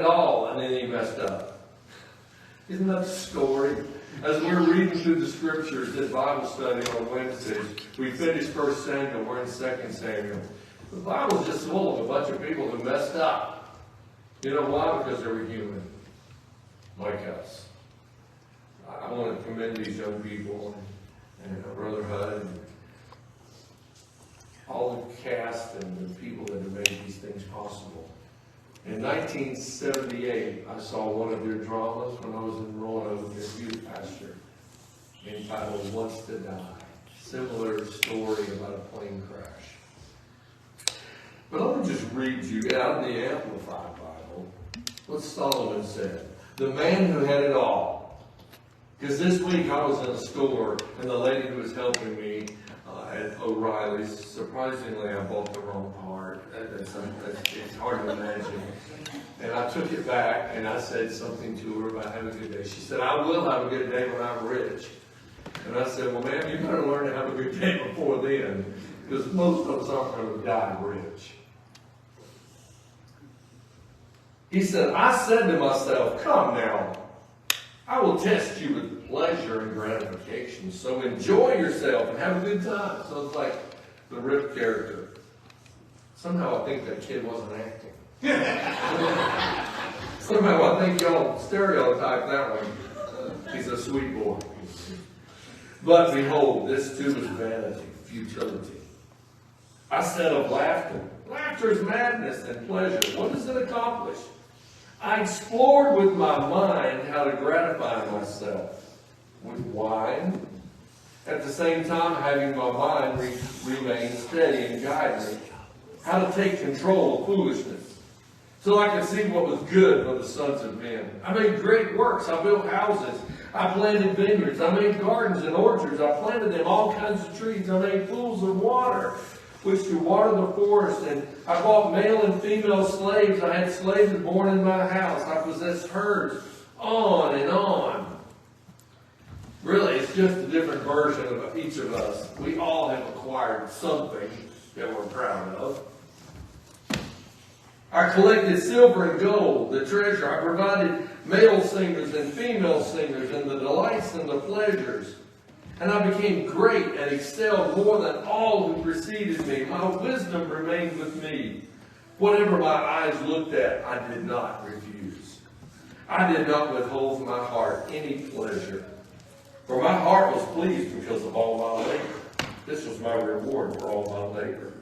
at all, and then he messed up. Isn't that the story? As we're reading through the scriptures at Bible study on Wednesdays, we finished 1 Samuel, we're in 2 Samuel. The Bible's just full of a bunch of people who messed up. You know why? Because they were human, like us. I want to commend these young people and Brother Hud and all the cast and the people that have made these things possible. In 1978, I saw one of your dramas when I was in Roanoke as youth pastor, entitled Wants to Die. Similar story about a plane crash. But let me just read you out of the Amplified Bible what Solomon said. The man who had it all. Because this week I was in a store, and the lady who was helping me at O'Reilly's, surprisingly I bought the wrong part. It's hard to imagine. And I took it back and I said something to her about having a good day. She said, I will have a good day when I'm rich. And I said, well, ma'am, you better learn to have a good day before then, because most of us aren't going to die rich. He said, I said to myself, come now, I will test you with pleasure and gratification. So enjoy yourself and have a good time. So it's like the Rip character. Somehow I think that kid wasn't acting. Somehow I think y'all stereotype that one. He's a sweet boy. But behold, this too is vanity, futility. I said of laughter. Laughter is madness and pleasure. What does it accomplish? I explored with my mind how to gratify myself with wine, at the same time having my mind remain steady and guide me, how to take control of foolishness, so I could see what was good for the sons of men. I made great works. I built houses. I planted vineyards. I made gardens and orchards. I planted them all kinds of trees. I made pools of water, which to water the forest, and I bought male and female slaves. I had slaves born in my house. I possessed herds, on and on. Really, it's just a different version of each of us. We all have acquired something that we're proud of. I collected silver and gold, the treasure. I provided male singers and female singers, and the delights and the pleasures. And I became great and excelled more than all who preceded me. My wisdom remained with me. Whatever my eyes looked at, I did not refuse. I did not withhold from my heart any pleasure. For my heart was pleased because of all my labor. This was my reward for all my labor.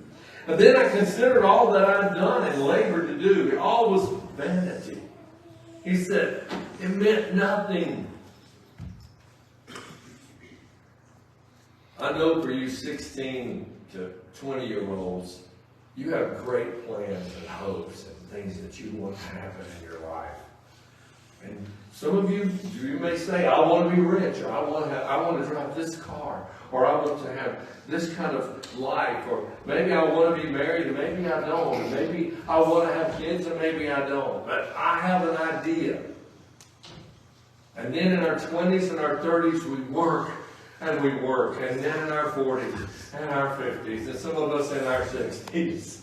And then I considered all that I'd done and labored to do. All was vanity. He said, it meant nothing. I know for you 16 to 20-year-olds, you have great plans and hopes and things that you want to happen in your life. And some of you may say, I want to be rich, or I want to drive this car, or I want to have this kind of life, or maybe I want to be married, and maybe I don't, or maybe I want to have kids, and maybe I don't. But I have an idea. And then in our 20s and our 30s, we work. And we work, and then in our 40s, and our 50s, and some of us in our 60s.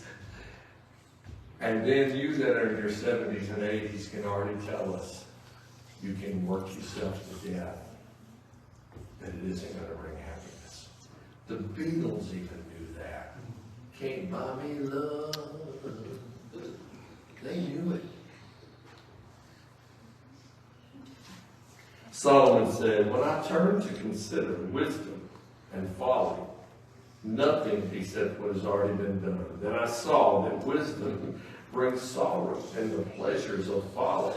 And then you that are in your 70s and 80s can already tell us you can work yourself to death, that it isn't going to bring happiness. The Beatles even knew that. Can't buy me love. They knew it. Solomon said, when I turned to consider wisdom and folly, nothing except what has already been done. Then I saw that wisdom brings sorrow and the pleasures of folly.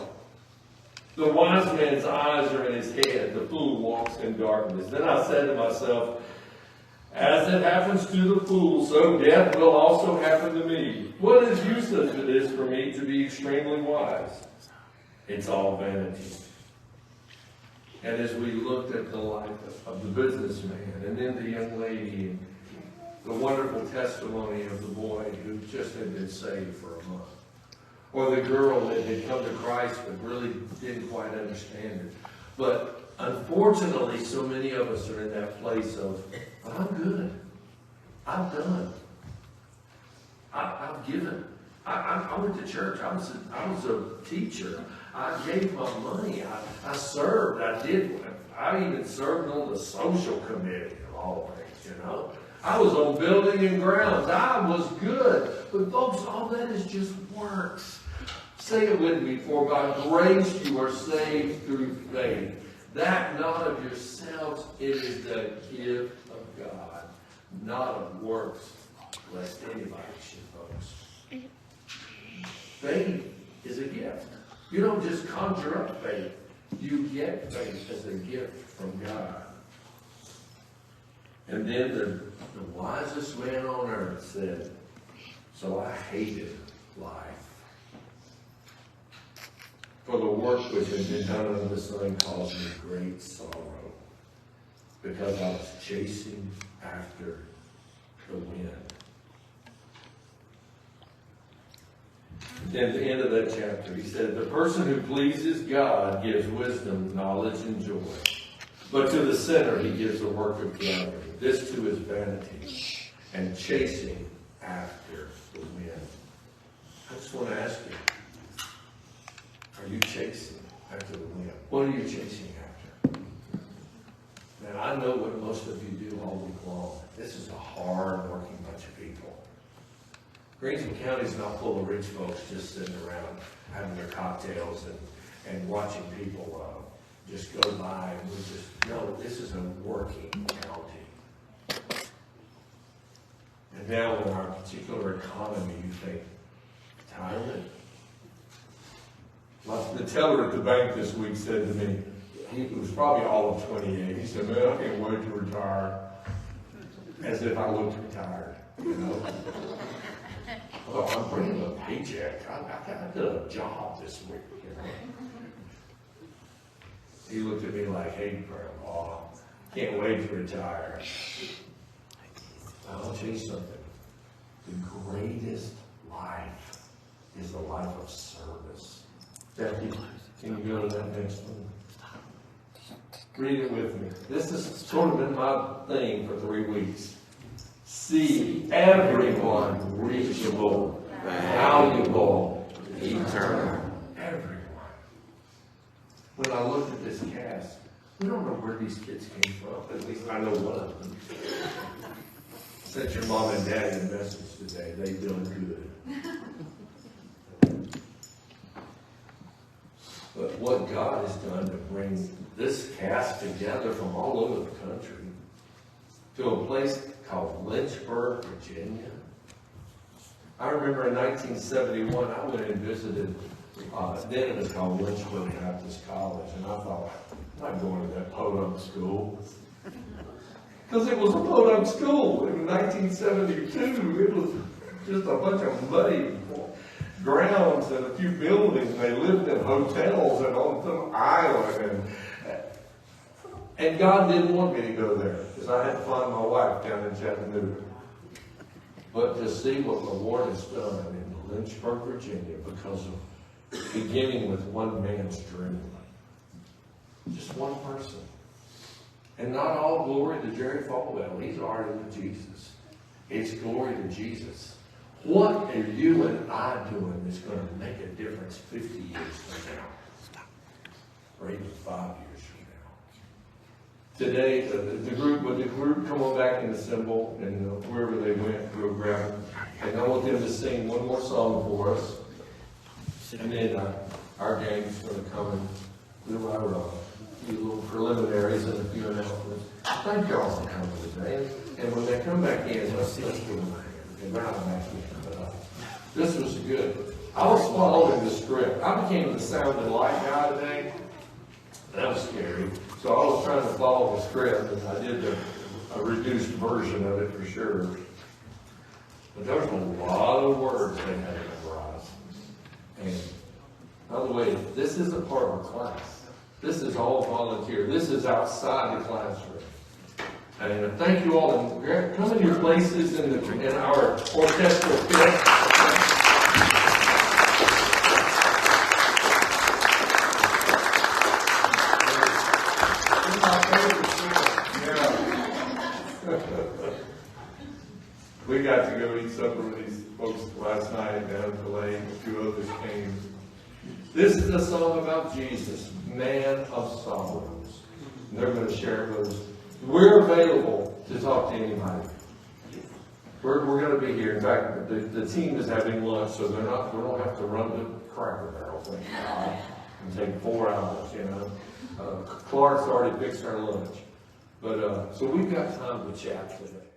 The wise man's eyes are in his head, the fool walks in darkness. Then I said to myself, as it happens to the fool, so death will also happen to me. What is useless it is for me to be extremely wise? It's all vanity. And as we looked at the life of the businessman, and then the young lady, and the wonderful testimony of the boy who just had been saved for a month, or the girl that had come to Christ but really didn't quite understand it. But unfortunately, so many of us are in that place of, but I'm good. I've done. I've given. I went to church. I was a teacher. I gave my money. I served. I even served on the social committee of all things, you know. I was on building and grounds. I was good. But folks, all that is just works. Say it with me. For by grace you are saved through faith. That not of yourselves, it is the gift of God, not of works, lest anybody should boast. Faith is a gift. You don't just conjure up faith. You get faith as a gift from God. And then the wisest man on earth said, so I hated life. For the work which had been done under the sun caused me great sorrow, because I was chasing after the wind. Then at the end of that chapter, he said, the person who pleases God gives wisdom, knowledge, and joy. But to the sinner, he gives the work of gathering. This too is vanity and chasing after the wind. I just want to ask you, are you chasing after the wind? What are you chasing after? Man, I know what most of you do all week long. This is a hard-working bunch of people. Greensville County is not full of rich folks just sitting around having their cocktails and watching people just go by. And no, this is a working county. And now in our particular economy, you think, retirement? The teller at the bank this week said to me, he was probably all of 28. He said, man, I can't wait to retire. As if I looked retired, you know. Oh, I'm bringing a paycheck. I did a job this week, you know. He looked at me like, hey, Grandpa, can't wait to retire. I'll tell you something. The greatest life is the life of service. Becky, can you go to that next one? Read it with me. This has sort of been my thing for 3 weeks. See everyone reachable, valuable, eternal. Everyone. When I looked at this cast, we don't know where these kids came from. At least I know one of them. Sent your mom and dad a message today. They doing good. But what God has done to bring this cast together from all over the country to a place called Lynchburg, Virginia. I remember in 1971, I went and visited, then it was called Lynchburg Baptist College, and I thought, I'm not going to that podunk school. Because it was a podunk school. In 1972, it was just a bunch of muddy grounds and a few buildings. They lived in hotels and on some island. And God didn't want me to go there because I had to find my wife down in Chattanooga. But to see what the Lord has done in Lynchburg, Virginia, because of beginning with one man's dream. Just one person. And not all glory to Jerry Falwell. He's already with Jesus. It's glory to Jesus. What are you and I doing that's going to make a difference 50 years from now? Or even 5 years from now? Today, the group come on back and assemble, and wherever they went, we'll grab them. And I want them to sing one more song for us. And then our gang is going to come and do our few little preliminaries and a few announcements. Thank you all for coming today. And when they come back in, let's give them a hand. And they're not back in. This was good. I was following the script. I became the sound and light guy today. That was scary. So I was trying to follow the script, and I did a reduced version of it for sure. But there was a lot of words they had to memorize. And by the way, this isn't part of a class. This is all volunteer. This is outside the classroom. And thank you all. And come in your places in our orchestral pit. We got to go eat supper with these folks last night down at the lake. This is a song about Jesus, man of sorrows. And they're going to share it with us. We're available to talk to anybody. We're going to be here. In fact, the team is having lunch, so we don't have to run to Cracker Barrel. Thank God. And take 4 hours, you know. Clark's already fixed our lunch. But so we've got time to chat today.